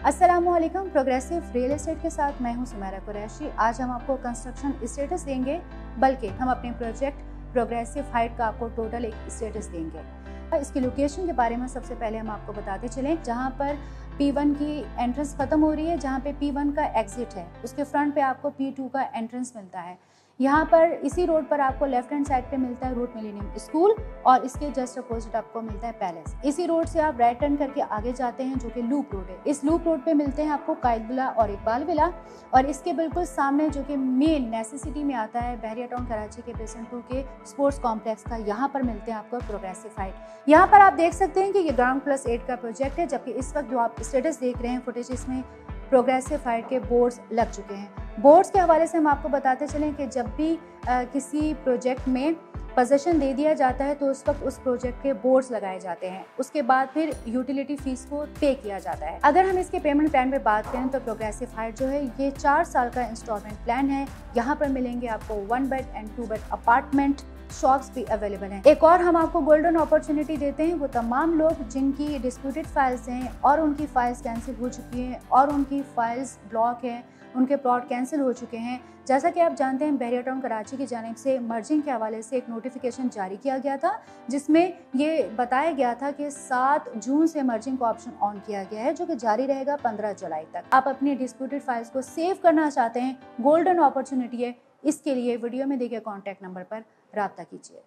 अस्सलामुअलैकुम। Progressive real estate के साथ मैं हूं सुमेरा कुरैशी। आज हम आपको कंस्ट्रक्शन स्टेटस देंगे, बल्कि हम अपने प्रोजेक्ट प्रोग्रेसिव हाइट का आपको टोटल एक स्टेटस देंगे। इसकी लोकेशन के बारे में सबसे पहले हम आपको बताते चलें, जहां पर P1 की एंट्रेंस खत्म हो रही है, जहां पे P1 का एग्जिट है, उसके फ्रंट पे आपको P2 का एंट्रेंस मिलता है। यहाँ पर इसी रोड पर आपको लेफ्ट हैंड साइड पे मिलता है रूट मिलेनियम स्कूल और इसके जस्ट अपोजिट आपको मिलता है पैलेस। इसी रोड से आप राइट टर्न करके आगे जाते हैं, जो कि लूप रोड है। इस लूप रोड पे मिलते हैं आपको कायद विला और इकबाल विला, और इसके बिल्कुल सामने जो कि मेन नेसेसिटी में आता है बहरिया टाउन कराची के बेसन 2 के स्पोर्ट्स कॉम्प्लेक्स का, यहाँ पर मिलते हैं आपको प्रोग्रेसिव हाइट। यहाँ पर आप देख सकते हैं कि ये ग्राउंड+8 का प्रोजेक्ट है, जबकि इस वक्त जो आप स्टेटस देख रहे हैं फुटेज, इसमें प्रोग्रेसिव हाइट के बोर्ड्स लग चुके हैं। बोर्ड्स के हवाले से हम आपको बताते चलें कि जब भी किसी प्रोजेक्ट में पोजीशन दे दिया जाता है तो उस वक्त उस प्रोजेक्ट के बोर्ड्स लगाए जाते हैं, उसके बाद फिर यूटिलिटी फीस को पे किया जाता है। अगर हम इसके पेमेंट प्लान पे बात करें तो प्रोग्रेसिव हाइट जो है ये 4 साल का इंस्टॉलमेंट प्लान है। यहाँ पर मिलेंगे आपको 1 bed and 2 bed apartment, shops भी अवेलेबल हैं। एक और हम आपको गोल्डन अपॉर्चुनिटी देते हैं, वो तमाम लोग जिनकी डिस्प्यूटेड फाइल्स हैं और उनकी फाइल्स कैंसिल हो चुकी हैं और उनकी फाइल्स ब्लॉक हैं, उनके प्लॉट कैंसिल हो चुके हैं। जैसा कि आप जानते हैं बहरिया टाउन कराची की जानिब से मर्जिंग के हवाले से एक नोटिफिकेशन जारी किया गया था, जिसमें ये बताया गया था कि 7 जून से मर्जिंग को ऑप्शन ऑन किया गया है, जो कि जारी रहेगा 15 जुलाई तक। आप अपनी डिस्प्यूटेड फाइल्स को सेव करना चाहते हैं, गोल्डन अपॉर्चुनिटी है। इसके लिए वीडियो में दिए गए कॉन्टैक्ट नंबर पर राब्ता कीजिए।